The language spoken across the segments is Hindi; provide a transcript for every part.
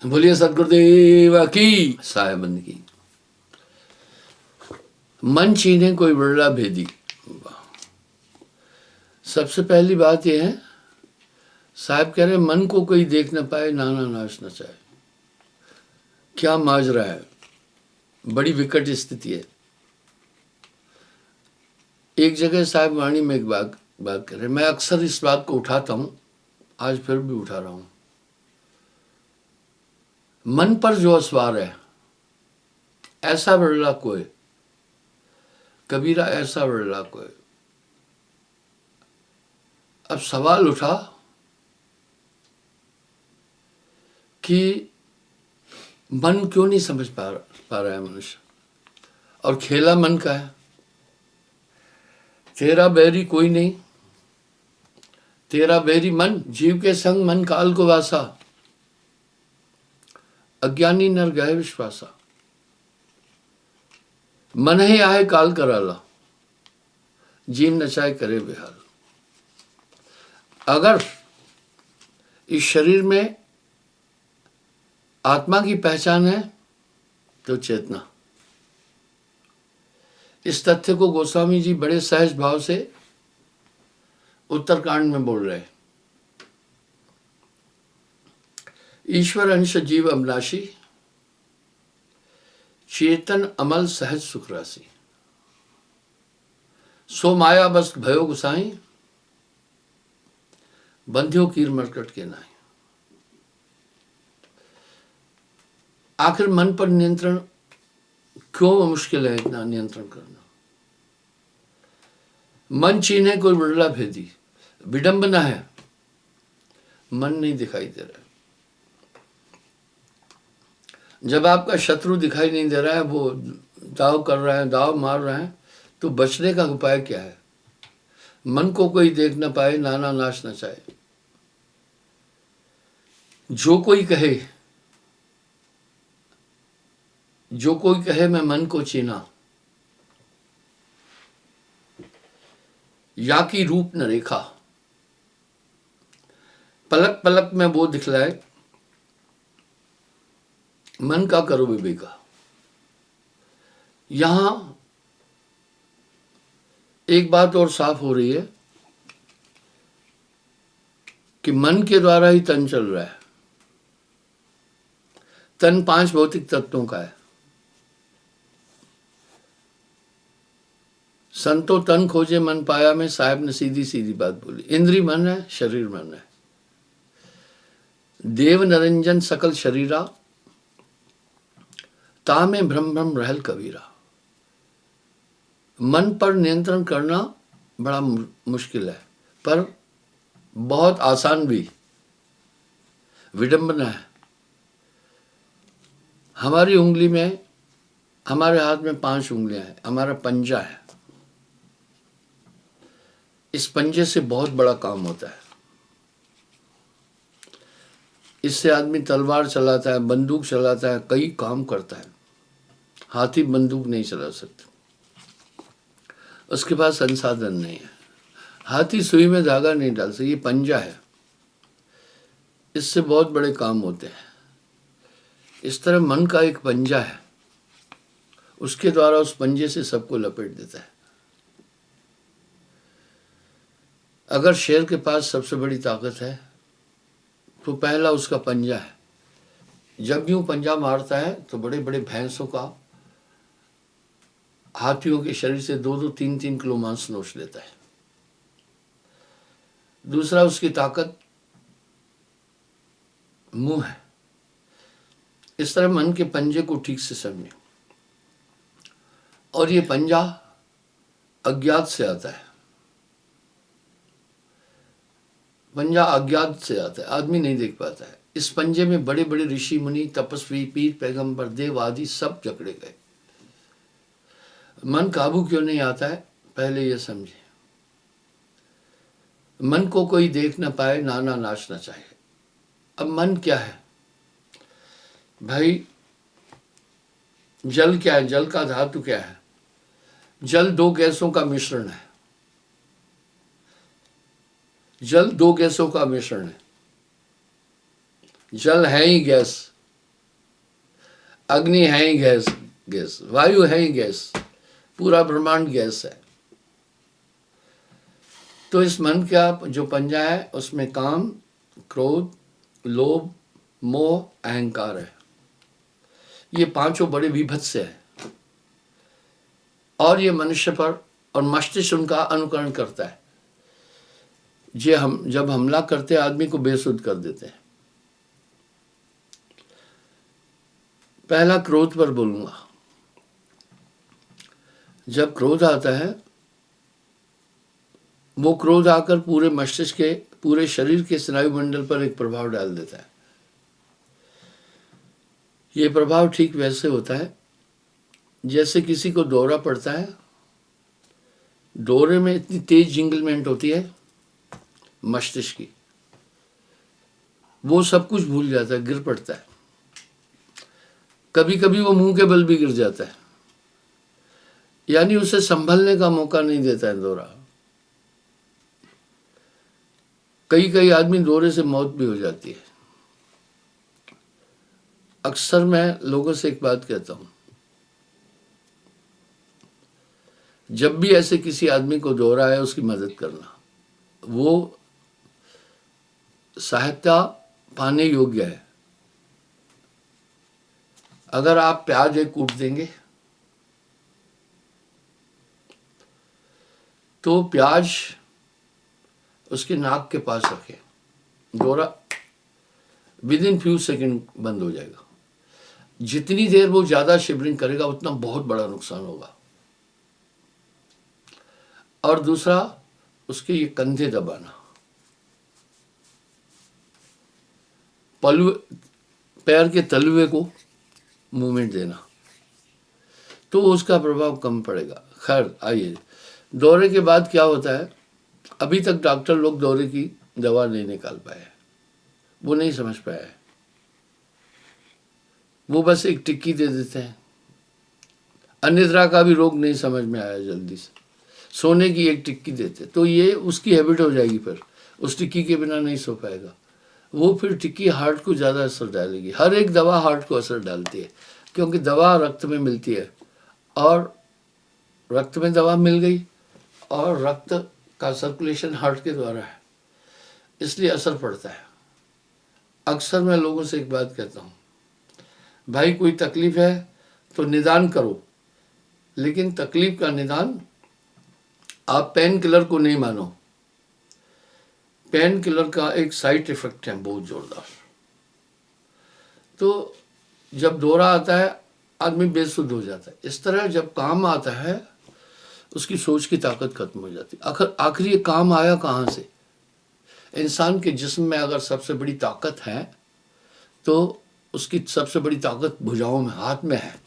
बोलिए सदगुरुदेव की साहेबंद की। मन चीने कोई बड़ा भेदी। सबसे पहली बात यह है, साहब कह रहे मन को कोई देख न पाए, नाना नाश न चाहे। क्या माजरा है, बड़ी विकट स्थिति है। एक जगह साहब वाणी में एक बात कर रहे, मैं अक्सर इस बात को उठाता हूं, आज फिर भी उठा रहा हूं। मन पर जो असवार है, ऐसा बिरला कोई, कबीरा ऐसा बिरला कोई। अब सवाल उठा कि मन क्यों नहीं समझ पा रहा है मनुष्य, और खेला मन का है। तेरा बैरी कोई नहीं, तेरा बैरी मन, जीव के संग मन काल को वासा, अज्ञानी नर गए विश्वासा। मन ही आए काल कराला, जीव नचाए करे बेहाल। अगर इस शरीर में आत्मा की पहचान है तो चेतना। इस तथ्य को गोस्वामी जी बड़े सहज भाव से उत्तरकांड में बोल रहे हैं। ईश्वर अंश जीव अविनाशी, चेतन अमल सहज सुख राशि। सो माया बस भयो गुसाई, बंध्यो कीर मरकट के नाई। आखिर मन पर नियंत्रण क्यों मुश्किल है, इतना नियंत्रण करना। मन चीने कोई बिरला भेदी, विडंबना है, मन नहीं दिखाई दे रहा है। जब आपका शत्रु दिखाई नहीं दे रहा है, वो दाव कर रहा है, दाव मार रहा है, तो बचने का उपाय क्या है। मन को कोई देख न पाए, नाना नाश न चाहे। जो कोई कहे मैं मन को चीना, या की रूप न रेखा, पलक पलक में वो दिखलाए, मन का करो विवेका। यहां एक बात और साफ हो रही है कि मन के द्वारा ही तन चल रहा है। तन 5 भौतिक तत्वों का है। संतो तन खोजे मन पाया में साहब ने सीधी सीधी बात बोली। इंद्री मन है, शरीर मन है। देव नरंजन सकल शरीरा, ता में भ्रम भ्रम रहल कबीरा। मन पर नियंत्रण करना बड़ा मुश्किल है, पर बहुत आसान भी। विडंबना है। हमारी उंगली में, हमारे हाथ में 5 उंगलियां हैं, हमारा पंजा है। इस पंजे से बहुत बड़ा काम होता है। इससे आदमी तलवार चलाता है, बंदूक चलाता है, कई काम करता है। हाथी बंदूक नहीं चला सकता, उसके पास संसाधन नहीं है। हाथी सुई में धागा नहीं डाल सकता, ये पंजा है, इससे बहुत बड़े काम होते हैं। इस तरह मन का एक पंजा है, उसके द्वारा उस पंजे से सबको लपेट देता है। अगर शेर के पास सबसे बड़ी ताकत है तो पहला उसका पंजा है। जब यूं पंजा मारता है तो बड़े बड़े भैंसों का, हाथियों के शरीर से 2-2, 3-3 किलो मांस नोच लेता है। दूसरा उसकी ताकत मुंह है। इस तरह मन के पंजे को ठीक से समझे। और ये पंजा अज्ञात से आता है। पंजा अज्ञात से आता है, आदमी नहीं देख पाता है। इस पंजे में बड़े बड़े ऋषि मुनि, तपस्वी, पीर, पैगंबर, देव आदि सब जकड़े गए। मन काबू क्यों नहीं आता है, पहले यह समझे। मन को कोई देख न पाए, नाना नाश न चाहे। अब मन क्या है भाई? जल क्या है? जल का धातु क्या है? जल 2 गैसों का मिश्रण है। जल 2 गैसों का मिश्रण है। जल है ही गैस, अग्नि है ही गैस, गैस वायु है ही गैस, पूरा ब्रह्मांड गैस है। तो इस मन का जो पंजा है उसमें काम, क्रोध, लोभ, मोह, अहंकार है। ये पांचों बड़े विभत्स है और ये मनुष्य पर और मस्तिष्क उनका अनुकरण करता है। ये हम जब हमला करते हैं आदमी को बेसुध कर देते हैं। पहला क्रोध पर बोलूंगा। जब क्रोध आता है, वो क्रोध आकर पूरे मस्तिष्क के, पूरे शरीर के स्नायु मंडल पर एक प्रभाव डाल देता है। ये प्रभाव ठीक वैसे होता है जैसे किसी को दौरा पड़ता है, दौरे में इतनी तेज जिंगलमेंट होती है मस्तिष्क की, वो सब कुछ भूल जाता है, गिर पड़ता है। कभी कभी वो मुंह के बल भी गिर जाता है, यानी उसे संभलने का मौका नहीं देता है दौरा। कई कई आदमी दौरे से मौत भी हो जाती है। अक्सर मैं लोगों से एक बात कहता हूं, जब भी ऐसे किसी आदमी को दौरा है उसकी मदद करना, वो सहायता पाने योग्य है। अगर आप प्याज एक कूट देंगे तो प्याज उसके नाक के पास रखें, दौरा विद इन फ्यू सेकेंड बंद हो जाएगा। जितनी देर वो ज्यादा शिवरिंग करेगा उतना बहुत बड़ा नुकसान होगा। और दूसरा, उसके ये कंधे दबाना, पैर के तलवे को मूवमेंट देना, तो उसका प्रभाव कम पड़ेगा। खैर आइए, दौरे के बाद क्या होता है, अभी तक डॉक्टर लोग दौरे की दवा नहीं निकाल पाए, वो नहीं समझ पाए, वो बस एक टिक्की दे देते हैं। अनिद्रा का भी रोग नहीं समझ में आया जल्दी से, सोने की एक टिक्की देते, तो ये उसकी हैबिट हो जाएगी, फिर उस टिक्की के बिना नहीं सो पाएगा वो। फिर टिक्की हार्ट को ज़्यादा असर डालेगी। हर एक दवा हार्ट को असर डालती है, क्योंकि दवा रक्त में मिलती है, और रक्त में दवा मिल गई और रक्त का सर्कुलेशन हार्ट के द्वारा है, इसलिए असर पड़ता है। अक्सर मैं लोगों से एक बात कहता हूँ, भाई कोई तकलीफ है तो निदान करो, लेकिन तकलीफ का निदान आप पेन किलर को नहीं मानो। पेन किलर का एक साइड इफेक्ट है बहुत जोरदार। तो जब दौरा आता है आदमी बेसुध हो जाता है। इस तरह जब काम आता है उसकी सोच की ताकत खत्म हो जाती है। आखिर ये काम आया कहाँ से? इंसान के जिस्म में अगर सबसे बड़ी ताकत है तो उसकी सबसे बड़ी ताकत भुजाओं में, हाथ में है।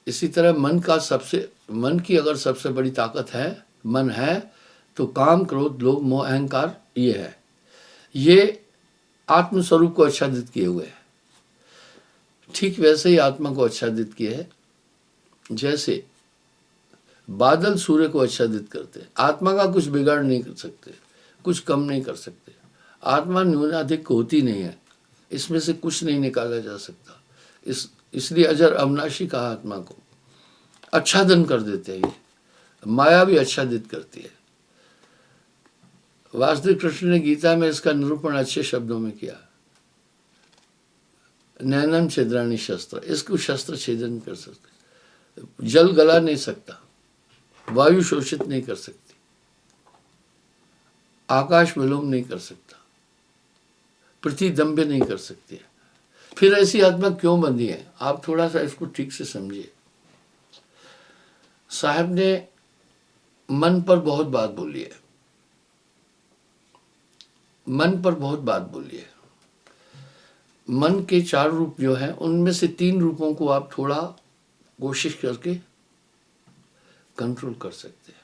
इसी तरह मन की अगर सबसे बड़ी ताकत है, मन है, तो काम, क्रोध, लोभ, मोह, अहंकार ये है। ये आत्मस्वरूप को आच्छादित किए हुए है। ठीक वैसे ही आत्मा को आच्छादित किए है जैसे बादल सूर्य को आच्छादित करते हैं। आत्मा का कुछ बिगाड़ नहीं कर सकते, कुछ कम नहीं कर सकते। आत्मा न्यूनाधिक होती नहीं है, इसमें से कुछ नहीं निकाला जा सकता। इसलिए अजर अविनाशी कहा आत्मा को। आच्छादन कर देते हैं, ये माया भी आच्छादित करती है। वासुदेव कृष्ण ने गीता में इसका निरूपण अच्छे शब्दों में किया। नैनम छिद्राणी शस्त्र, इसको शस्त्र छेदन कर सकते। जल गला नहीं सकता, वायु शोषित नहीं कर सकती, आकाश विलोम नहीं कर सकता, पृथ्वी दंभ्य नहीं कर सकती है। फिर ऐसी आत्मा क्यों बंधी है? आप थोड़ा सा इसको ठीक से समझिए। साहब ने मन पर बहुत बात बोली है, मन पर बहुत बात बोली है। मन के 4 रूप जो हैं उनमें से 3 रूपों को आप थोड़ा कोशिश करके कंट्रोल कर सकते हैं।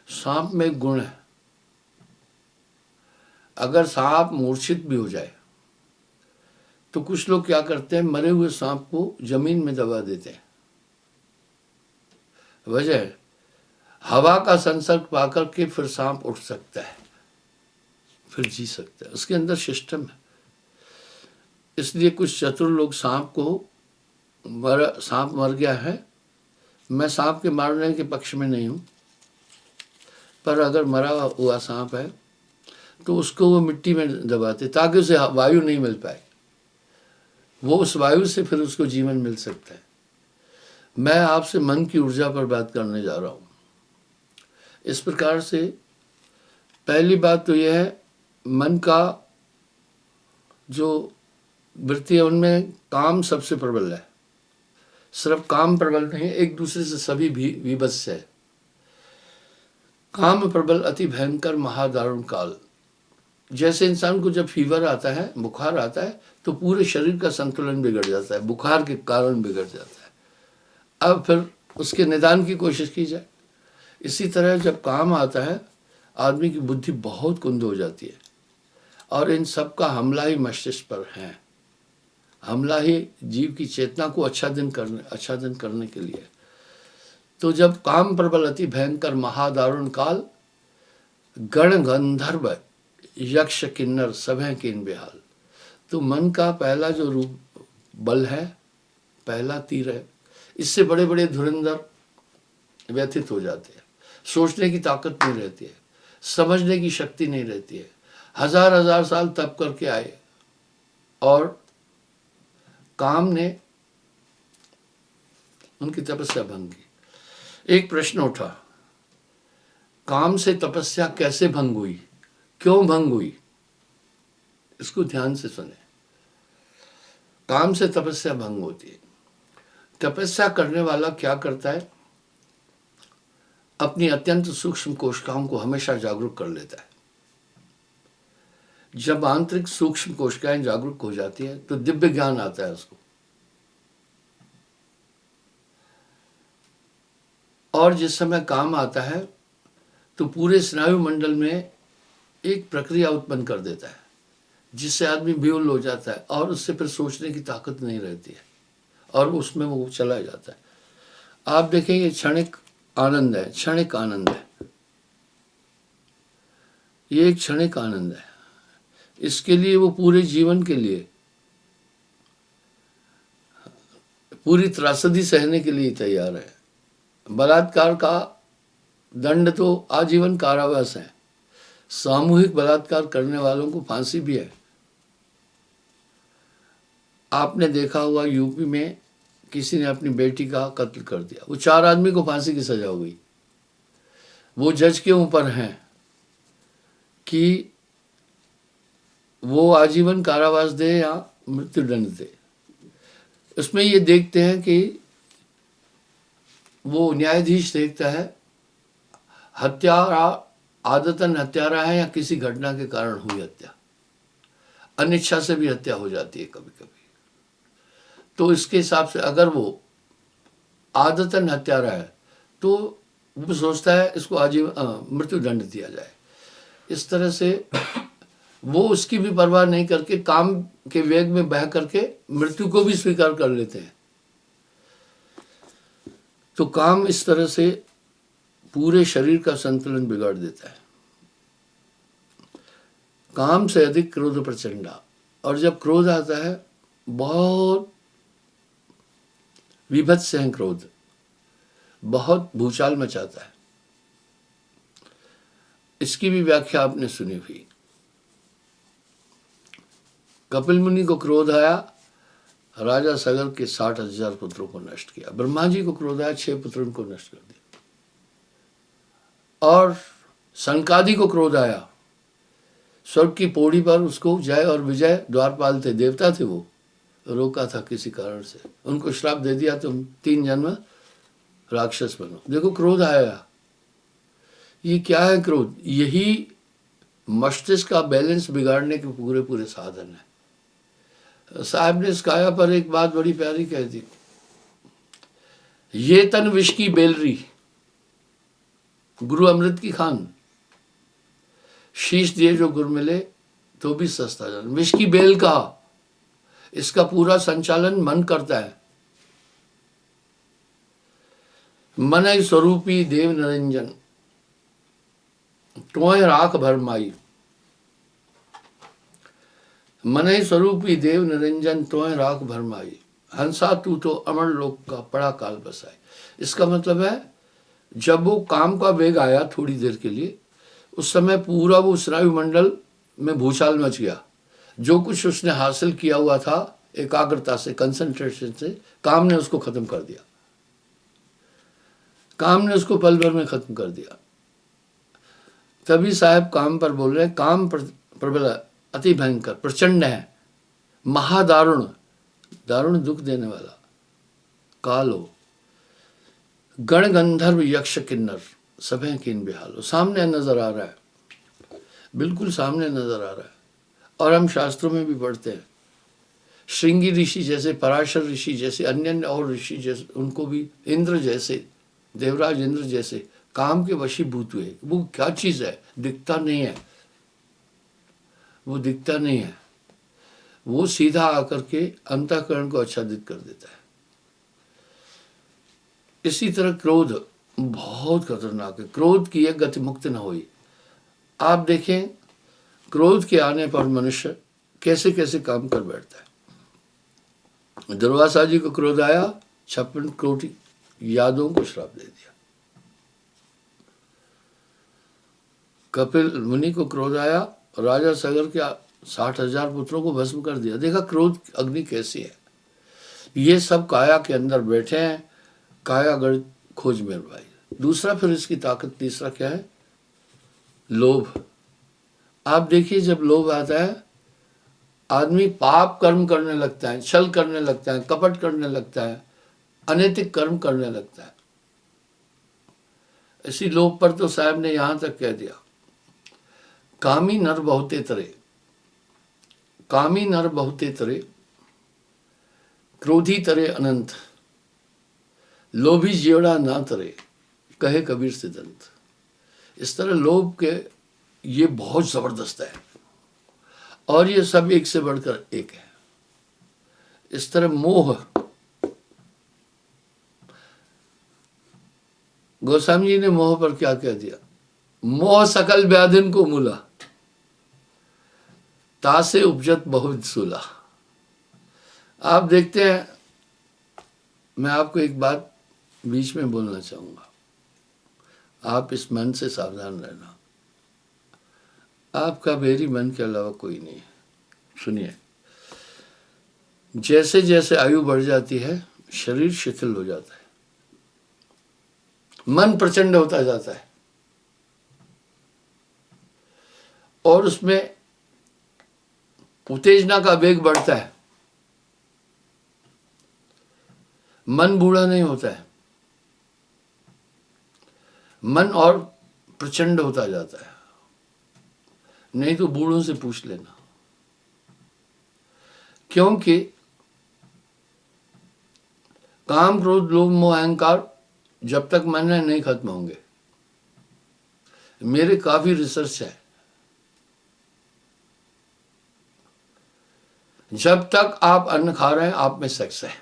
सांप में एक गुण है, अगर सांप मूर्छित भी हो जाए तो कुछ लोग क्या करते हैं, मरे हुए सांप को जमीन में दबा देते हैं। वजह हवा का संसर्ग पाकर के फिर सांप उठ सकता है, फिर जी सकता है। उसके अंदर सिस्टम है। इसलिए कुछ चतुर लोग सांप मर गया है, मैं सांप के मारने के पक्ष में नहीं हूँ, पर अगर मरा हुआ सांप है तो उसको वो मिट्टी में दबाते ताकि उसे वायु नहीं मिल पाए, वो उस वायु से फिर उसको जीवन मिल सकता है। मैं आपसे मन की ऊर्जा पर बात करने जा रहा हूँ। इस प्रकार से पहली बात तो यह है, मन का जो वृत्ति है उनमें काम सबसे प्रबल है। सिर्फ काम प्रबल नहीं, एक दूसरे से सभी भी विभत्स है। काम प्रबल अति भयंकर महादारुण काल। जैसे इंसान को जब फीवर आता है, बुखार आता है, तो पूरे शरीर का संतुलन बिगड़ जाता है, बुखार के कारण बिगड़ जाता है। अब फिर उसके निदान की कोशिश की जाए। इसी तरह जब काम आता है, आदमी की बुद्धि बहुत कुंद हो जाती है, और इन सब का हमला ही मस्तिष्क पर है। हमला ही जीव की चेतना को अच्छा दिन करने के लिए। तो जब काम प्रबल अति भयंकर महादारुण काल, गण गंधर्व यक्ष किन्नर सब हैं कीन बेहाल। तो मन का पहला जो रूप बल है, पहला तीर है, इससे बड़े बड़े धुरंधर व्यथित हो जाते हैं। सोचने की ताकत नहीं रहती है, समझने की शक्ति नहीं रहती है। हजार हजार साल तप करके आए और काम ने उनकी तपस्या भंग की। एक प्रश्न उठा, काम से तपस्या कैसे भंग हुई, क्यों भंग हुई? इसको ध्यान से सुने। काम से तपस्या भंग होती है। तपस्या करने वाला क्या करता है? अपनी अत्यंत सूक्ष्म कोशिकाओं को हमेशा जागरूक कर लेता है। जब आंतरिक सूक्ष्म कोशिकाएं जागरूक हो जाती है तो दिव्य ज्ञान आता है उसको। और जिस समय काम आता है तो पूरे स्नायु मंडल में एक प्रक्रिया उत्पन्न कर देता है, जिससे आदमी बेहोश हो जाता है और उससे फिर सोचने की ताकत नहीं रहती है और उसमें वो चला जाता है। आप देखेंगे क्षणिक आनंद है, क्षणिक आनंद है, ये एक क्षणिक आनंद है। इसके लिए वो पूरे जीवन के लिए पूरी त्रासदी सहने के लिए तैयार है। बलात्कार का दंड तो आजीवन कारावास है, सामूहिक बलात्कार करने वालों को फांसी भी है। आपने देखा हुआ यूपी में किसी ने अपनी बेटी का कत्ल कर दिया, वो 4 आदमी को फांसी की सजा हो गई। वो जज के ऊपर है कि वो आजीवन कारावास दे या मृत्युदंड दे। उसमें ये देखते हैं कि वो न्यायाधीश देखता है हत्यारा आदतन हत्यारा है या किसी घटना के कारण हुई हत्या। अनिच्छा से भी हत्या हो जाती है कभी कभी। तो इसके हिसाब से अगर वो आदतन हत्यारा है तो वो सोचता है इसको आजीवन मृत्युदंड दिया जाए। इस तरह से वो उसकी भी परवाह नहीं करके काम के वेग में बह करके मृत्यु को भी स्वीकार कर लेते हैं। तो काम इस तरह से पूरे शरीर का संतुलन बिगाड़ देता है। काम से अधिक क्रोध प्रचंडा, और जब क्रोध आता है बहुत विभत्स है, क्रोध बहुत भूचाल मचाता है। इसकी भी व्याख्या आपने सुनी हुई। कपिल मुनि को क्रोध आया, राजा सगर के 60,000 पुत्रों को नष्ट किया। ब्रह्मा जी को क्रोध आया, 6 पुत्रों को नष्ट कर दिया। और सनकादि को क्रोध आया, स्वर्ग की पौड़ी पर उसको जय और विजय द्वारपाल थे, देवता थे, वो रोका था किसी कारण से, उनको श्राप दे दिया तुम 3 जन्म राक्षस बनो। देखो क्रोध आया। ये क्या है क्रोध? यही मस्तिष्क का बैलेंस बिगाड़ने के पूरे पूरे साधन है। साहब ने इस काया पर एक बात बड़ी प्यारी कह दी, ये तन विष की बेलरी गुरु अमृत की खान, शीश दिए जो गुरु मिले तो भी सस्ता जान। विष की बेल का, इसका पूरा संचालन मन करता है। मन स्वरूपी देव निरंजन तोय राख भरमाई। मन ही स्वरूपी देव निरंजन तोय राख भरमाई, हंसा तू तो अमर लोक का पड़ा काल बसाई। इसका मतलब है जब वो काम का वेग आया थोड़ी देर के लिए, उस समय पूरा वो स्नायुमंडल में भूचाल मच गया। जो कुछ उसने हासिल किया हुआ था एकाग्रता से, कंसंट्रेशन से, काम ने उसको खत्म कर दिया। काम ने उसको पल भर में खत्म कर दिया। तभी साहब काम पर बोल रहे हैं, काम प्रबल अति भयंकर प्रचंड है, महादारुण, दारुण दुख देने वाला काल हो, गण गंधर्व यक्ष किन्नर सभे किन बेहाल हो। सामने नजर आ रहा है, बिल्कुल सामने नजर आ रहा है। और हम शास्त्रों में भी पढ़ते हैं, श्रृंगी ऋषि जैसे, पराशर ऋषि जैसे, अन्य और ऋषि जैसे, उनको भी इंद्र जैसे, देवराज इंद्र जैसे काम के वशीभूत हुए। वो क्या चीज है, दिखता नहीं है, वो दिखता नहीं है, वो सीधा आकर के अंतःकरण को आच्छादित कर देता है। इसी तरह क्रोध बहुत खतरनाक है। क्रोध की एक गति मुक्त न हुई। आप देखें क्रोध के आने पर मनुष्य कैसे कैसे काम कर बैठता है। दुर्वासा जी को क्रोध आया, 56 कोटि यादों को श्राप दे दिया। कपिल मुनि को क्रोध आया, राजा सगर के 60,000 पुत्रों को भस्म कर दिया। देखा क्रोध अग्नि कैसी है। ये सब काया के अंदर बैठे हैं, काया गढ़ खोज मेरे भाई। दूसरा फिर इसकी ताकत, तीसरा क्या है, लोभ। आप देखिए जब लोभ आता है, आदमी पाप कर्म करने लगता है, छल करने लगता है, कपट करने लगता है, अनैतिक कर्म करने लगता है। इसी लोभ पर तो साहब ने यहां तक कह दिया, कामी नर बहुते तरे, कामी नर बहुते तरे, क्रोधी तरे अनंत, लोभी जियोड़ा ना तरे, कहे कबीर सिद्धांत। इस तरह लोभ के ये बहुत जबरदस्त है, और ये सब एक से बढ़कर एक है। इस तरह मोह, गोस्वामी जी ने मोह पर क्या कह दिया, मोह सकल व्याधिन को मूला, तासे उपजत बहुत सूला। आप देखते हैं, मैं आपको एक बात बीच में बोलना चाहूंगा, आप इस मन से सावधान रहना। आपका मेरी मन के अलावा कोई नहीं है। सुनिए, जैसे जैसे आयु बढ़ जाती है शरीर शिथिल हो जाता है, मन प्रचंड होता जाता है, और उसमें उत्तेजना का वेग बढ़ता है। मन बूढ़ा नहीं होता है, मन और प्रचंड होता जाता है। नहीं तो बूढ़ों से पूछ लेना, क्योंकि काम क्रोध लोभ मोह अहंकार जब तक मन में नहीं खत्म होंगे। मेरे काफी रिसर्च है, जब तक आप अन्न खा रहे हैं आप में सेक्स है,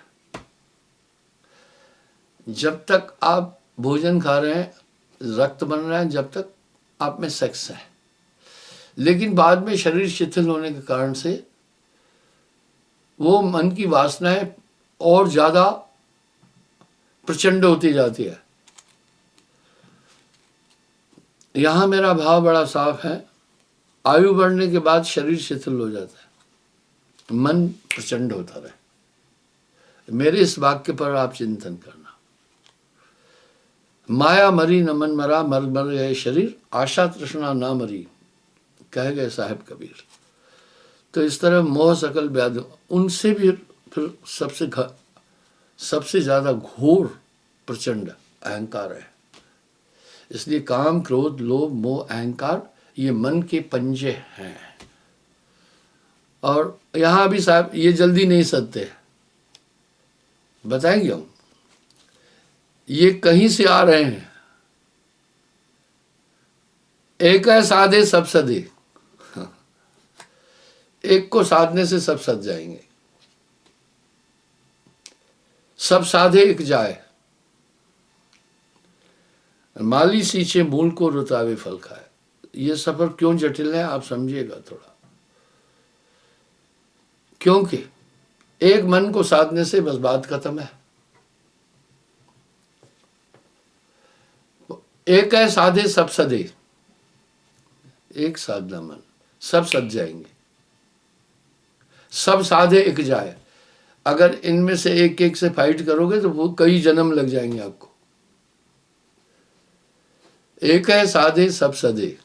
जब तक आप भोजन खा रहे हैं रक्त बन रहा है, जब तक आप में सेक्स है। लेकिन बाद में शरीर शिथिल होने के कारण से वो मन की वासनाएं और ज्यादा प्रचंड होती जाती है। यहां मेरा भाव बड़ा साफ है, आयु बढ़ने के बाद शरीर शिथिल हो जाता है, मन प्रचंड होता रहे। मेरे इस वाक्य पर आप चिंतन करना। माया मरी न मन मरा, मर मर गए शरीर, आशा तृष्णा ना मरी, कह गए साहब कबीर। तो इस तरह मोह सकल व्याधि, उनसे भी फिर सबसे ज्यादा घोर प्रचंड अहंकार है। इसलिए काम क्रोध लोभ मोह अहंकार ये मन के पंजे हैं। और यहां भी साहब ये जल्दी नहीं सदते, बताएंगे हम, ये कहीं से आ रहे हैं। एक है साधे सब सदे, एक को साधने से सब सद जाएंगे। सब साधे एक जाए, माली सींचे मूल को रुतावे फल खाए। ये सफर क्यों जटिल है आप समझिएगा थोड़ा। क्योंकि एक मन को साधने से बस बात खत्म है। एक है साधे सब सधे, एक साधना मन, सब सध जाएंगे। सब साधे एक जाए, अगर इनमें से एक एक से फाइट करोगे तो वो कई जन्म लग जाएंगे आपको। एक है साधे सब सधे,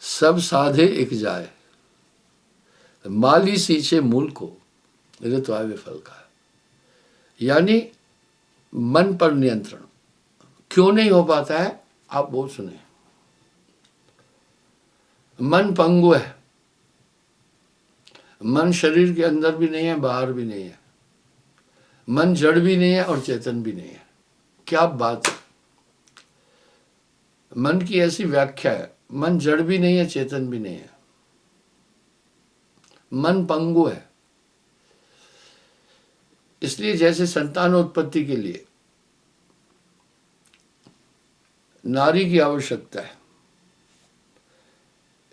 सब साधे एक जाए, माली सींचे मूल को, ऋतु आवे फल का। यानी मन पर नियंत्रण क्यों नहीं हो पाता है, आप वो सुने। मन पंगु है, मन शरीर के अंदर भी नहीं है, बाहर भी नहीं है। मन जड़ भी नहीं है और चेतन भी नहीं है। क्या बात है। मन की ऐसी व्याख्या है, मन जड़ भी नहीं है, चेतन भी नहीं है, मन पंगु है। इसलिए जैसे संतानोत्पत्ति के लिए नारी की आवश्यकता है,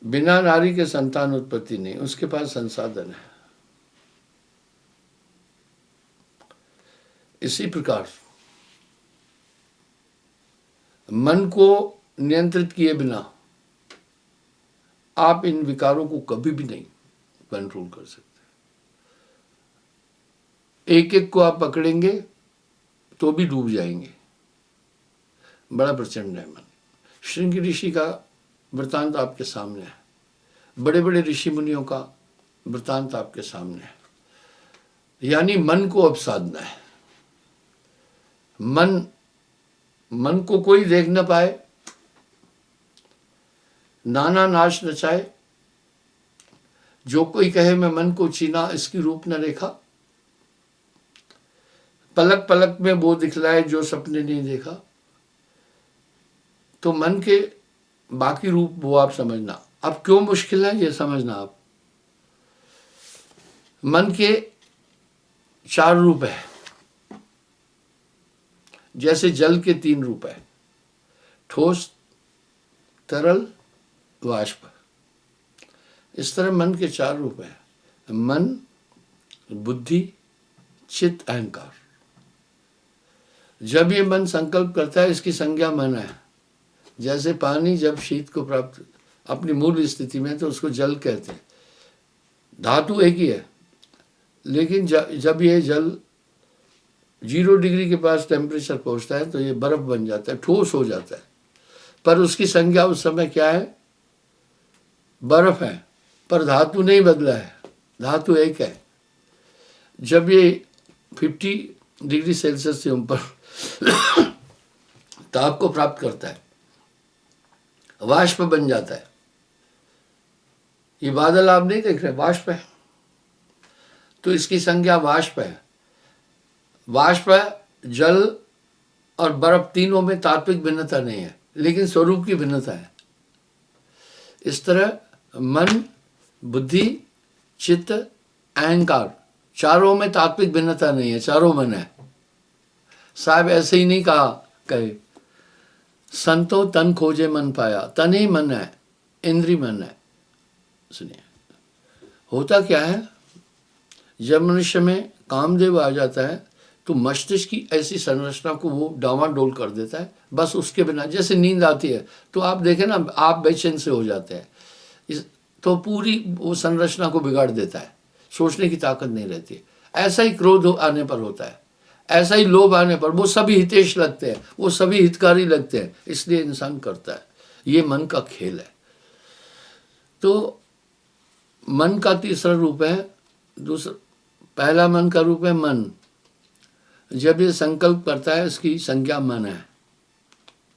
बिना नारी के संतान उत्पत्ति नहीं, उसके पास संसाधन है। इसी प्रकार मन को नियंत्रित किए बिना आप इन विकारों को कभी भी नहीं कंट्रोल कर सकते। एक एक को आप पकड़ेंगे तो भी डूब जाएंगे। बड़ा प्रचंड है मन। श्रृंगी ऋषि का वृतांत आपके सामने है, बड़े बड़े ऋषि मुनियों का वृतांत आपके सामने है। यानी मन को अब साधना है। मन को कोई देख न पाए, नाना नाच नचाए, जो कोई कहे मैं मन को चीना, इसकी रूप न रेखा, पलक पलक में वो दिखलाए जो सपने नहीं देखा। तो मन के बाकी रूप वो आप समझना। अब क्यों मुश्किल है ये समझना आप। मन के 4 रूप है, जैसे जल के 3 रूप है, ठोस, तरल, वाष्प। इस तरह मन के 4 रूप है, मन, बुद्धि, चित्त, अहंकार। जब ये मन संकल्प करता है, इसकी संज्ञा मन है। जैसे पानी जब शीत को प्राप्त अपनी मूल स्थिति में, तो उसको जल कहते हैं। धातु एक ही है, लेकिन जब ये जल 0 डिग्री के पास टेम्परेचर पहुंचता है तो ये बर्फ बन जाता है, ठोस हो जाता है। पर उसकी संज्ञा उस समय क्या है, बर्फ है। पर धातु नहीं बदला है, धातु एक है। जब ये 50 डिग्री सेल्सियस से ऊपर ताप को प्राप्त करता है, वाष्प बन जाता है। ये बादल आप नहीं देख रहे, वाष्प है। तो इसकी संज्ञा वाष्प है। वाष्प, जल और बर्फ तीनों में तात्विक भिन्नता नहीं है, लेकिन स्वरूप की भिन्नता है। इस तरह मन, बुद्धि, चित्त, अहंकार, चारों में तात्विक भिन्नता नहीं है, चारों मन है। साहब ऐसे ही नहीं कहा, कहे संतो तन खोजे मन पाया, तन ही मन है, इंद्री मन है। सुनिए, होता क्या है, जब मनुष्य में कामदेव आ जाता है तो मस्तिष्क की ऐसी संरचना को वो डावाडोल कर देता है। बस उसके बिना, जैसे नींद आती है तो आप देखें ना, आप बेचैन से हो जाते हैं, तो पूरी वो संरचना को बिगाड़ देता है, सोचने की ताकत नहीं रहती। ऐसा ही क्रोध आने पर होता है, ऐसा ही लोभ आने पर, वो सभी हितेश लगते हैं, वो सभी हितकारी लगते हैं, इसलिए इंसान करता है। ये मन का खेल है। तो मन का तीसरा रूप है, पहला मन का रूप है मन। जब ये संकल्प करता है, इसकी संज्ञा मन है,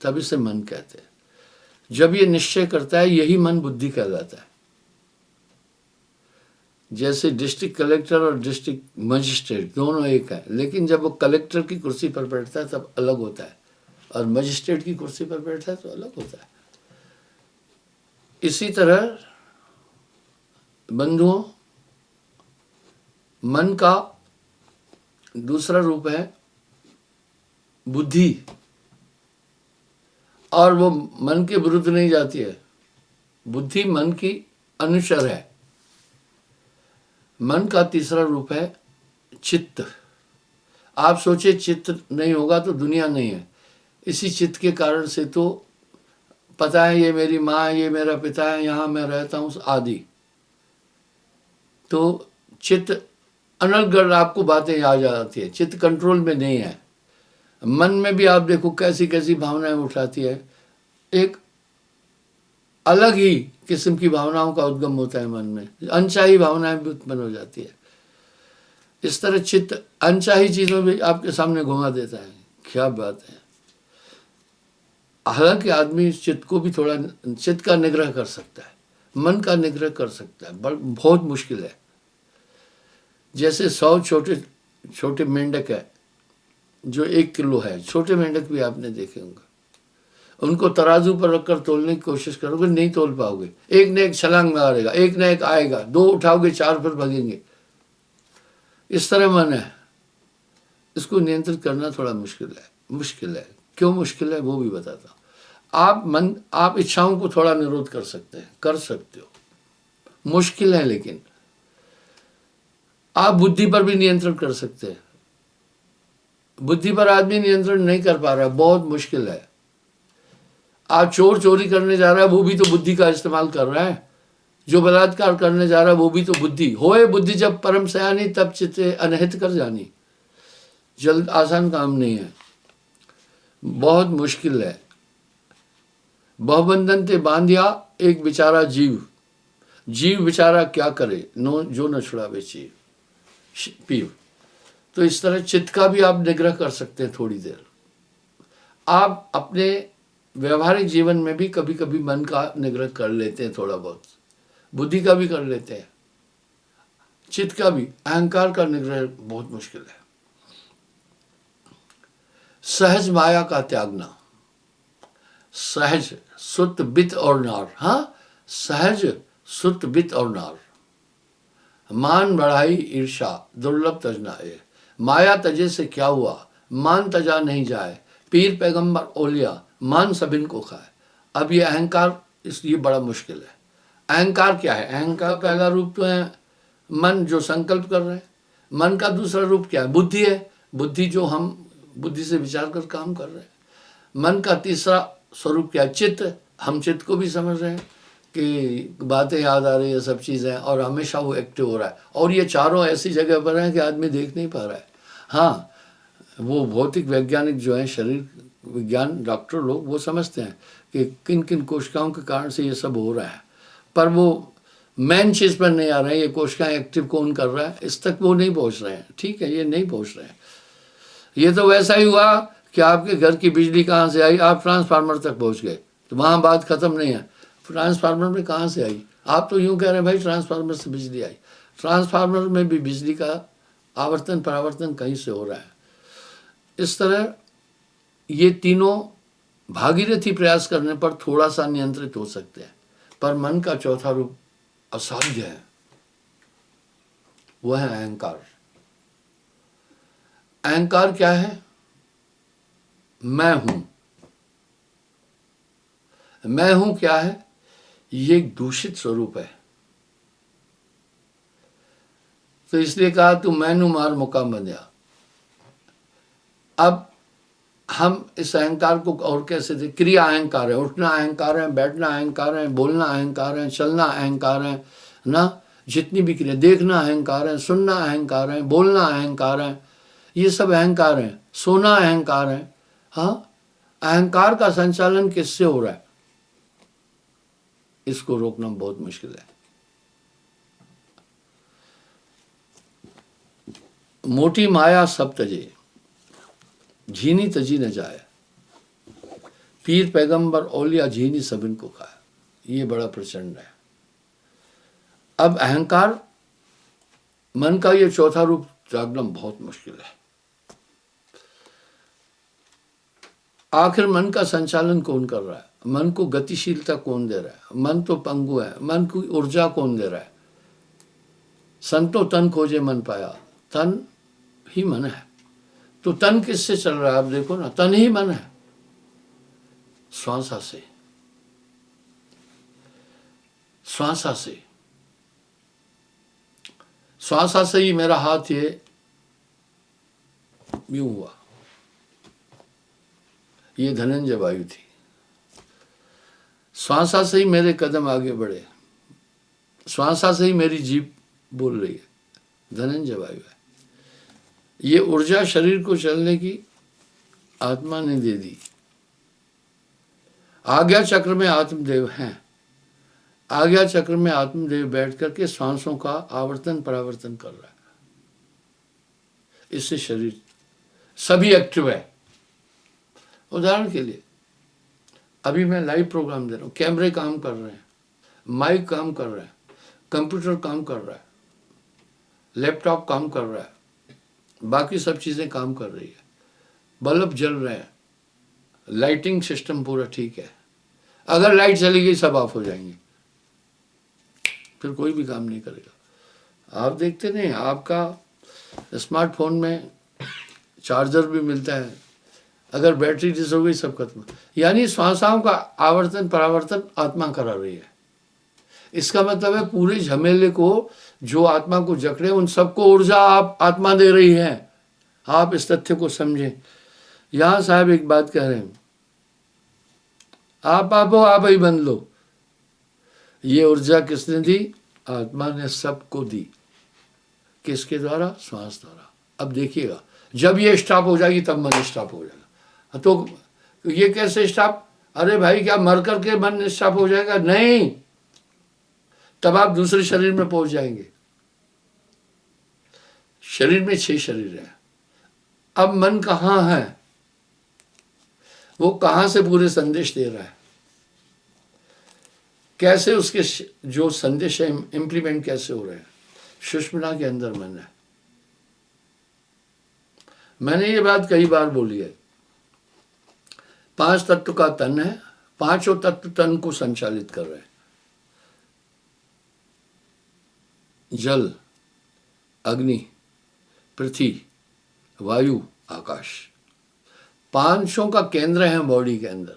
तब इसे मन कहते हैं। जब ये निश्चय करता है, यही मन बुद्धि कहलाता है। जैसे डिस्ट्रिक्ट कलेक्टर और डिस्ट्रिक्ट मजिस्ट्रेट दोनों एक है, लेकिन जब वो कलेक्टर की कुर्सी पर बैठता है तब अलग होता है, और मजिस्ट्रेट की कुर्सी पर बैठता है तो अलग होता है। इसी तरह बंधुओं, मन का दूसरा रूप है बुद्धि, और वो मन के विरुद्ध नहीं जाती है। बुद्धि मन की अनुचर है। मन का तीसरा रूप है चित्त। आप सोचे चित्त नहीं होगा तो दुनिया नहीं है। इसी चित्त के कारण से तो पता है ये मेरी माँ है, ये मेरा पिता है, यहाँ मैं रहता हूँ आदि। तो चित्त अनर्गल आपको बातें याद आ जाती है। चित्त कंट्रोल में नहीं है। मन में भी आप देखो कैसी कैसी भावनाएं उठाती है। एक अलग ही किस्म की भावनाओं का उद्गम होता है मन में। अनचाही भावनाएं भी उत्पन्न हो जाती है। इस तरह चित्त अनचाही चीजों में आपके सामने घुमा देता है। क्या बात है। हालांकि आदमी चित्त को भी थोड़ा, चित्त का निग्रह कर सकता है, मन का निग्रह कर सकता है, बहुत मुश्किल है। जैसे 100 छोटे छोटे मेंढक है जो 1 किलो है। छोटे मेंढक भी आपने देखे होंगे। उनको तराजू पर रखकर तोलने की कोशिश करोगे, नहीं तोल पाओगे। एक न एक छलांग मारेगा, एक न एक आएगा, 2 उठाओगे 4 पर भगेंगे। इस तरह मन है। इसको नियंत्रित करना थोड़ा मुश्किल है। क्यों मुश्किल है वो भी बताता हूँ। आप इच्छाओं को थोड़ा निरोध कर सकते हैं, कर सकते हो, मुश्किल है। लेकिन आप बुद्धि पर भी नियंत्रण कर सकते हैं। बुद्धि पर आदमी नियंत्रण नहीं कर पा रहा है, बहुत मुश्किल है। आप चोरी करने जा रहा है, वो भी तो बुद्धि का इस्तेमाल कर रहा है। जो बलात्कार करने जा रहा है वो भी तो बुद्धि। होए बुद्धि जब परम सयानी, तब चित्ते अनहित कर जानी। जल्द आसान काम नहीं है, बहुत मुश्किल है। बहुबंधन ते बांधिया एक बेचारा जीव बेचारा क्या करे, जो न छुड़ावे पीव। तो इस तरह चित्त का भी आप निग्रह कर सकते हैं थोड़ी देर। आप अपने व्यवहारिक जीवन में भी कभी कभी मन का निग्रह कर लेते हैं, थोड़ा बहुत बुद्धि का भी कर लेते हैं, चित्त का भी। अहंकार का निग्रह बहुत मुश्किल है। सहज माया का त्यागना। सहज सुत बित और नार। हाँ, सहज सुत बित और नार। मान बढ़ाई ईर्षा दुर्लभ तजना है। माया तजे से क्या हुआ, मान तजा नहीं जाए। पीर पैगंबर ओलिया मान सबिन को खाए। अब ये अहंकार, इसलिए बड़ा मुश्किल है। अहंकार क्या है? अहंकार पहला रूप तो है मन, जो संकल्प कर रहे हैं। मन का दूसरा रूप क्या है? बुद्धि है। बुद्धि जो हम बुद्धि से विचार कर काम कर रहे हैं। मन का तीसरा स्वरूप क्या है? चित्त। हम चित्त को भी समझ रहे हैं कि बातें याद आ रही है, सब चीज़ें, और हमेशा वो एक्टिव हो रहा है। और ये चारों ऐसी जगह पर हैं कि आदमी देख नहीं पा रहा है। हाँ, वो भौतिक वैज्ञानिक जो है, शरीर विज्ञान डॉक्टर लोग, वो समझते हैं कि किन किन कोशिकाओं के कारण से ये सब हो रहा है, पर वो मेन चीज़ पर नहीं आ रहे हैं। ये कोशिकाएं एक्टिव कौन कर रहा है, इस तक वो नहीं पहुंच रहे हैं। ठीक है, ये नहीं पहुंच रहे हैं। ये तो वैसा ही हुआ कि आपके घर की बिजली कहाँ से आई, आप ट्रांसफार्मर तक पहुंच गए, तो वहाँ बात खत्म नहीं है। ट्रांसफार्मर में कहाँ से आई? आप तो यूँ कह रहे हैं भाई ट्रांसफार्मर से बिजली आई। ट्रांसफार्मर में भी बिजली का आवर्तन परावर्तन कहीं से हो रहा है। इस तरह ये तीनों भागीरथी प्रयास करने पर थोड़ा सा नियंत्रित हो सकते हैं, पर मन का चौथा रूप असाध्य है, वह है अहंकार। अहंकार क्या है? मैं हूं। मैं हूं क्या है? ये एक दूषित स्वरूप है। तो इसलिए कहा तू मैनू मार मुकाम बंधिया। अब हम इस अहंकार को और कैसे दे? क्रिया अहंकार है, उठना अहंकार है, बैठना अहंकार है, बोलना अहंकार है, चलना अहंकार है ना। जितनी भी क्रिया, देखना अहंकार है, सुनना अहंकार है, बोलना अहंकार है, ये सब अहंकार है। सोना अहंकार है। हाँ, अहंकार का संचालन किससे हो रहा है? इसको रोकना बहुत मुश्किल है। मोटी माया सब तजे, झीनी तजी न जाए। पीर पैगंबर औलिया झीनी सबिन को खाए। ये बड़ा प्रचंड है। अब अहंकार, मन का ये चौथा रूप त्यागना बहुत मुश्किल है। आखिर मन का संचालन कौन कर रहा है? मन को गतिशीलता कौन दे रहा है? मन तो पंगु है। मन की ऊर्जा कौन दे रहा है? संतो तन खोजे मन पाया। तन ही मन है। तो तन किससे चल रहा है? आप देखो ना, तन ही मन है। श्वासा से, श्वासा से। श्वासा से ही मेरा हाथ ये यूं हुआ, ये धनंजय वायु थी। श्वासा से ही मेरे कदम आगे बढ़े, श्वासा से ही मेरी जीभ बोल रही है, धनंजय वायु है। ये ऊर्जा शरीर को चलने की आत्मा ने दे दी। आज्ञा चक्र में आत्मदेव हैं। आज्ञा चक्र में आत्मदेव बैठ करके श्वासों का आवर्तन परावर्तन कर रहा है। इससे शरीर सभी एक्टिव है। उदाहरण के लिए अभी मैं लाइव प्रोग्राम दे रहा हूँ, कैमरे काम कर रहे हैं, माइक काम कर रहा है, कंप्यूटर काम कर रहा है, लैपटॉप काम कर रहा है, बाकी सब चीज़ें काम कर रही है, बल्ब जल रहे हैं, लाइटिंग सिस्टम पूरा ठीक है। अगर लाइट चली गई सब ऑफ हो जाएंगे, फिर कोई भी काम नहीं करेगा। आप देखते नहीं, आपका स्मार्टफोन में चार्जर भी मिलता है, अगर बैटरी डिस हो गई सब खत्म। यानी श्वासाओं का आवर्तन परावर्तन आत्मा करा रही है। इसका मतलब है पूरे झमेले को जो आत्मा को जकड़े उन सबको ऊर्जा आप आत्मा दे रही है। आप इस तथ्य को समझें। यहां साहब एक बात कह रहे हैं, आप ही बन लो। ये ऊर्जा किसने दी? आत्मा ने सबको दी। किसके द्वारा? श्वास द्वारा। अब देखिएगा, जब ये स्टॉप हो जाएगी तब मन स्टॉप हो जाएगा। तो ये कैसे स्टॉप? अरे भाई क्या मर करके मन स्टॉप हो जाएगा? नहीं, तब आप दूसरे शरीर में पहुंच जाएंगे। शरीर में 6 शरीर है। अब मन कहाँ है? वो कहाँ से पूरे संदेश दे रहा है? कैसे उसके जो संदेश है इम्प्लीमेंट कैसे हो रहे हैं? सुषुम्ना के अंदर मन है। मैंने ये बात कई बार बोली है। 5 तत्व का तन है, पांचों तत्व तन को संचालित कर रहे हैं। जल, अग्नि, पृथ्वी, वायु, आकाश, पांचों का केंद्र है बॉडी के अंदर।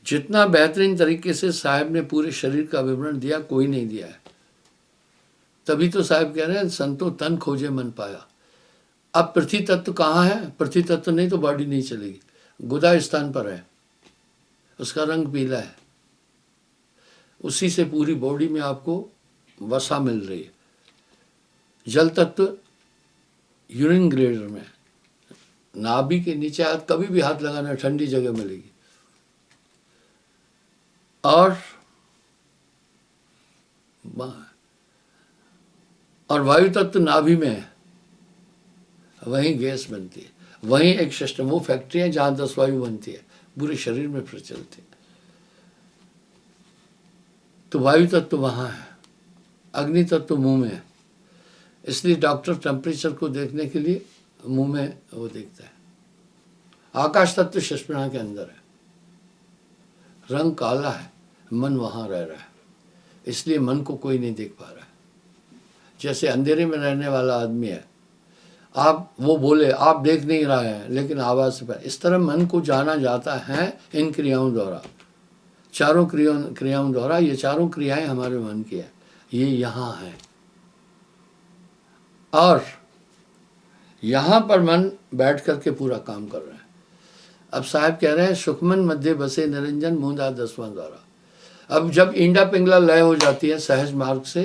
जितना बेहतरीन तरीके से साहब ने पूरे शरीर का विवरण दिया, कोई नहीं दिया है। तभी तो साहब कह रहे हैं संतो तन खोजे मन पाया। अब पृथ्वी तत्व कहाँ है? पृथ्वी तत्व नहीं तो बॉडी नहीं चलेगी। गुदा स्थान पर है, उसका रंग पीला है, उसी से पूरी बॉडी में आपको वसा मिल रही है। जल तत्व यूरिन ग्लेडर में, नाभि के नीचे हाथ कभी भी हाथ लगाना, ठंडी जगह मिलेगी। और वायु तत्व नाभि में है, वहीं गैस बनती है। वहीं एक सिस्टम, वो फैक्ट्री है जहां 10 वायु बनती है, पूरे शरीर में फिर चलती है। तो वायु तत्व वहां है, अग्नि तत्व मुंह में है। इसलिए डॉक्टर टेम्परेचर को देखने के लिए मुंह में वो देखता है। आकाश तत्व सुषुम्ना के अंदर है, रंग काला है, मन वहां रह रहा है। इसलिए मन को कोई नहीं देख पा रहा है। जैसे अंधेरे में रहने वाला आदमी है, आप वो बोले आप देख नहीं रहा है, लेकिन आवाज से पाए। इस तरह मन को जाना जाता है इन क्रियाओं द्वारा, चारों क्रियाओं द्वारा। ये चारों क्रियाएं हमारे मन की है, ये यहाँ है। और यहाँ पर मन बैठ करके पूरा काम कर रहा है। अब साहब कह रहे हैं सुखमन मध्य बसे निरंजन मूंदा 10वां द्वारा। अब जब इंडा पिंगला लय हो जाती है सहज मार्ग से,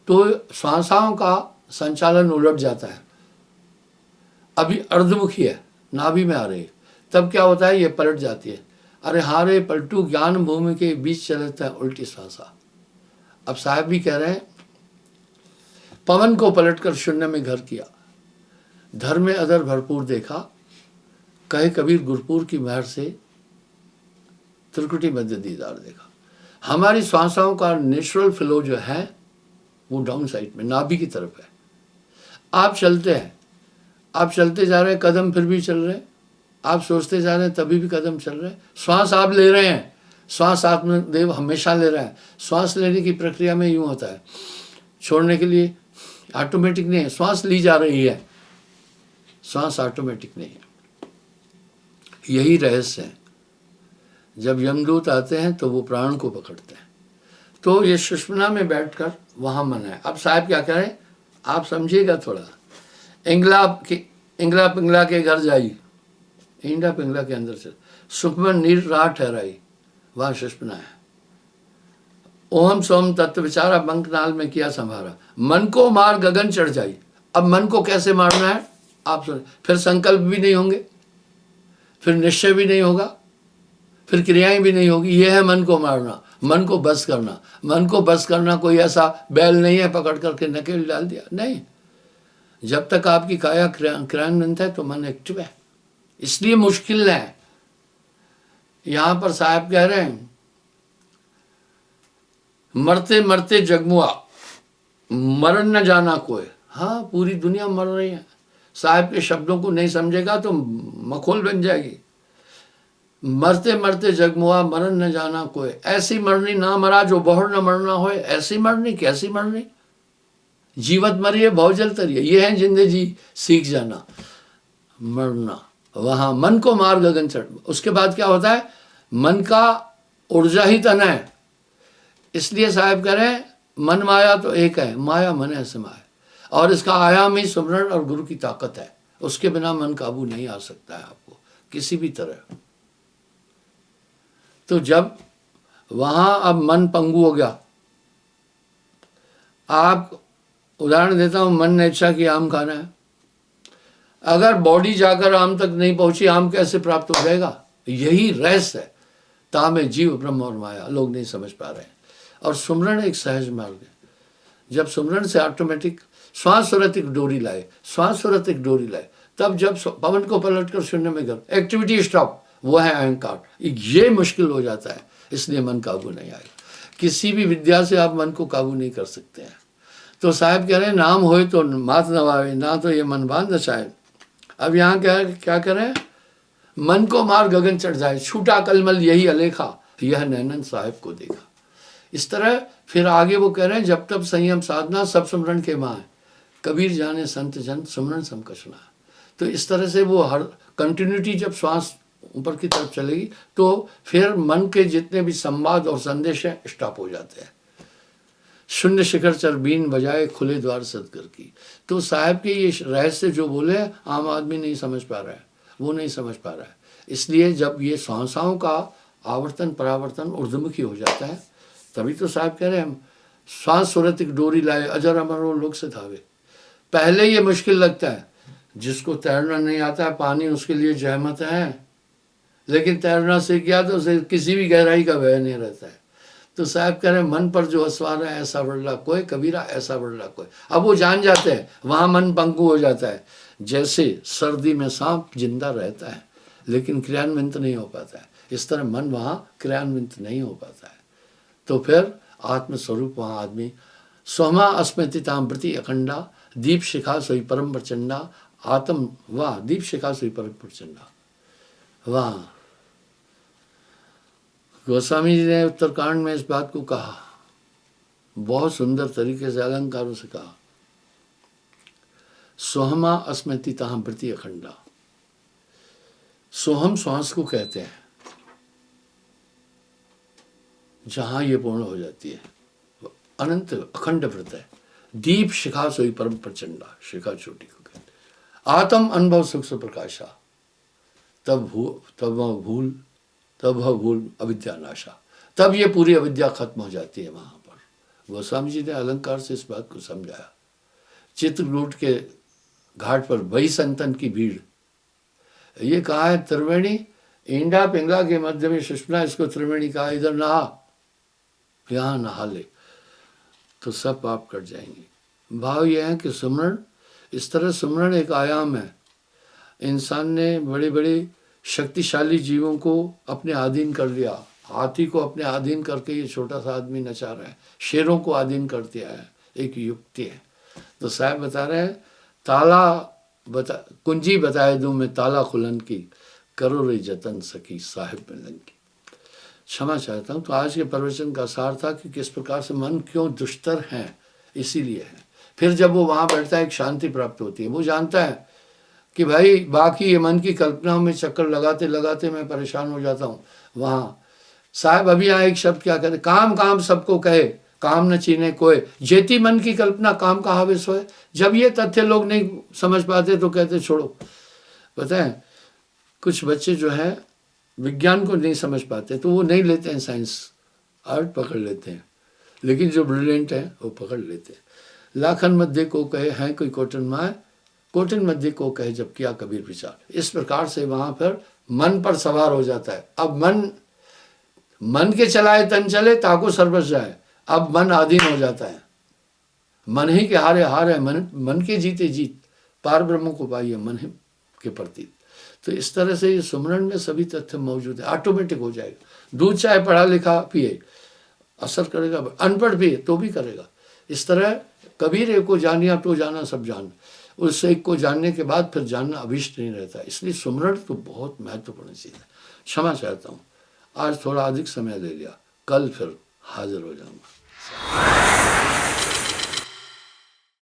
तो श्वासाओं का संचालन उलट जाता है। अभी अर्धमुखी है, नाभि में आ रही है, तब क्या होता है? ये पलट जाती है। अरे हाँ रे पलटू, ज्ञान भूमि के बीच चलता है उल्टी श्वासा। अब साहब भी कह रहे हैं पवन को पलटकर शून्य में घर किया, धर में अदर भरपूर देखा, कहे कबीर गुरपुर की महर से त्रिकुटी मध्य दीदार देखा। हमारी श्वासाओं का नेचुरल फ्लो जो है वो डाउन साइड में नाभि की तरफ है। आप चलते हैं, आप चलते जा रहे हैं, कदम फिर भी चल रहे हैं, आप सोचते जा रहे हैं तभी भी कदम चल रहे हैं। श्वास आप ले रहे हैं, श्वास आत्मदेव हमेशा ले रहा है। श्वास लेने की प्रक्रिया में यूं होता है, छोड़ने के लिए ऑटोमेटिक नहीं है, श्वास ली जा रही है, श्वास ऑटोमेटिक नहीं है। यही रहस्य है। जब यमदूत आते हैं तो वो प्राण को पकड़ते हैं। तो ये सुषुम्ना में बैठकर वहां मन है। अब साहब क्या करें? आप समझिएगा थोड़ा। इंगला पिंगला के घर जाई, इंडा पिंगला के अंदर से सुखमन नीर राह ठहराई, वहां सुषमना है। ओम सोम तत्व विचारा बंकनाल में किया संभारा, मन को मार गगन चढ़ जाई। अब मन को कैसे मारना है आप सुन, फिर संकल्प भी नहीं होंगे, फिर निश्चय भी नहीं होगा, फिर क्रियाएं भी नहीं होगी। यह है मन को मारना, मन को बस करना। मन को बस करना कोई ऐसा बैल नहीं है पकड़ करके नकेल डाल दिया, नहीं। जब तक आपकी काया क्रियान्वित है तो मन एक्टिव है, इसलिए मुश्किल है। यहां पर साहब कह रहे हैं मरते मरते जगमुआ, मरण न जाना कोई। हाँ, पूरी दुनिया मर रही है, साहब के शब्दों को नहीं समझेगा तो मखोल बन जाएगी। मरते मरते जगमुआ, मरण न जाना कोई, ऐसी मरनी ना मरा जो बहुर न मरना होए। ऐसी मरनी, कैसी मरनी? जीवत मरिए बहुजल तरिए, ये है जिंदगी सीख जाना, मरना। वहां मन को मार गगन चढ़। उसके बाद क्या होता है? मन का ऊर्जा ही तन है। इसलिए साहब कह रहे हैं मन माया तो एक है, माया मन है समाया, और इसका आयाम ही सुमरण और गुरु की ताकत है। उसके बिना मन काबू नहीं आ सकता है आपको किसी भी तरह। तो जब वहां अब मन पंगु हो गया, आप उदाहरण देता हूं, मन ने इच्छा की आम खाना है, अगर बॉडी जाकर आम तक नहीं पहुंची, आम कैसे प्राप्त हो जाएगा? यही रहस्य है तामे जीव ब्रह्म और माया, लोग नहीं समझ पा रहे हैं। और सुमरण एक सहज मार्ग है। जब सुमरण से ऑटोमेटिक श्वास सुरत एक डोरी लाए, श्वास सुरत एक डोरी लाए, तब जब पवन को पलटकर शून्य में कर, एक्टिविटी स्टॉप, वो है अहंकार। ये मुश्किल हो जाता है, इसलिए मन काबू नहीं आएगा। किसी भी विद्या से आप मन को काबू नहीं कर सकते हैं। तो साहब कह रहे हैं नाम होए तो मात नवावे, ना तो ये मन बांध नचाए। अब यहाँ क्या करें? मन को मार गगन चढ़ जाए, छूटा कलमल यही अलेखा, यह नैनन साहिब को देखा। इस तरह फिर आगे वो कह रहे हैं जब तब संयम साधना सब सुमरण के माँ है, कबीर जाने संत जन सुमरण समकशना। तो इस तरह से वो हर कंटिन्यूटी, जब श्वास ऊपर की तरफ चलेगी तो फिर मन के जितने भी संवाद और संदेश हैं स्टॉप हो जाते हैं। शून्य शिखर चर बीन बजाए खुले द्वार सदकर की। तो साहब के ये रहस्य जो बोले आम आदमी नहीं समझ पा रहा है, वो नहीं समझ पा रहा है। इसलिए जब ये सांसाओं का आवर्तन परावर्तन ऊर्ध्वमुखी हो जाता है, तभी तो साहब कह रहे हैं हम श्वास सुरत एक डोरी लाए, अजर अमर वो लोग से धावे। पहले ये मुश्किल लगता है, जिसको तैरना नहीं आता है पानी उसके लिए जहमत है, लेकिन तैरना सीख गया तो उसे किसी भी गहराई का भय नहीं रहता है। तो साहब कह रहे हैं मन पर जो असवार है ऐसा बड़ला कोई, कबीरा ऐसा बड़ला कोई। अब वो जान जाते हैं, वहां मन पंगु हो जाता है। जैसे सर्दी में सांप जिंदा रहता है लेकिन क्रियान्वित नहीं हो पाता है, इस तरह मन वहां क्रियान्वित नहीं हो पाता है। तो फिर आत्मस्वरूप वहां आदमी सोमा अस्मृतिताम प्रति अखंडा, दीप शिखा सोई परम प्रचंडा, आत्म वाह दीप शिखा सोई परम प्रचंडा। वाह गोस्वामी जी ने उत्तरकांड में इस बात को कहा, बहुत सुंदर तरीके से अलंकारों से कहा। सोहमा अस्मृति ताहम प्रति अखंडा। सोहम श्वास को कहते हैं जहां ये पूर्ण हो जाती है, अनंत अखंड व्रत है। दीप शिखा सोई परम प्रचंडा, शिखा छोटी को कहते हैं। आत्म अनुभव सुख से प्रकाशा, तब वह भूल अविद्या नाशा। तब ये पूरी अविद्या खत्म हो जाती है वहां पर। गोस्वामी जी ने अलंकार से इस बात को समझाया। चित्रकूट के घाट पर वही संतन की भीड़, ये कहा है त्रिवेणी, इंडा पिंगला के मध्य में सुषमना, इसको त्रिवेणी कहा, इधर नहा, यहाँ नहा ले तो सब पाप कट जाएंगे। भाव यह है कि सुमरण, इस तरह सुमरण एक आयाम है। इंसान ने बड़े बड़े शक्तिशाली जीवों को अपने अधीन कर लिया। हाथी को अपने अधीन करके ये छोटा सा आदमी नचा रहा है, शेरों को अधीन कर दिया है, एक युक्ति है। तो साहब बता रहे हैं कुंजी बताए दूं मैं ताला खुलन की, करो रे जतन सकी साहिब मिलन की। क्षमा चाहता हूँ। तो आज के प्रवचन का सार था कि किस प्रकार से मन क्यों दुष्टर है, इसीलिए है। फिर जब वो वहां बैठता है एक शांति प्राप्त होती है। वो जानता है कि भाई बाकी ये मन की कल्पनाओं में चक्कर लगाते लगाते मैं परेशान हो जाता हूँ। वहाँ साहब अभी यहाँ एक शब्द क्या कहते, काम काम सबको कहे, काम न चीने कोय, जेती मन की कल्पना काम कहा वे सोए। जब ये तथ्य लोग नहीं समझ पाते तो कहते छोड़ो। पता है कुछ बच्चे जो है विज्ञान को नहीं समझ पाते तो वो नहीं लेते हैं साइंस, आर्ट पकड़ लेते हैं, लेकिन जो ब्रिलियंट है वो पकड़ लेते हैं। लाखन मध्य को कहे हैं कोई कोटन माय, कोटन मध्य को कहे जब किया कबीर विचार। इस प्रकार से वहां पर मन पर सवार हो जाता है। अब मन के चलाए तन चले ताको सर्वस जाए। अब मन अधीन हो जाता है, मन ही के हारे हार है, मन के जीते जीत, पार ब्रह्म को पाइए मन ही के प्रति। तो इस तरह से ये सुमरन में सभी तथ्य मौजूद है, ऑटोमेटिक हो जाएगा। दूध चाहे पढ़ा लिखा पिए असर करेगा, अनपढ़ पिए तो भी करेगा। इस तरह कबीर एक को जानिया तो जाना सब जान, उस एक को जानने के बाद फिर जानना अभिष्ट नहीं रहता। इसलिए सुमरन तो बहुत महत्वपूर्ण चीज़ है। क्षमा चाहता हूँ, आज थोड़ा अधिक समय ले लिया, कल फिर हाजिर हो जाऊंगा।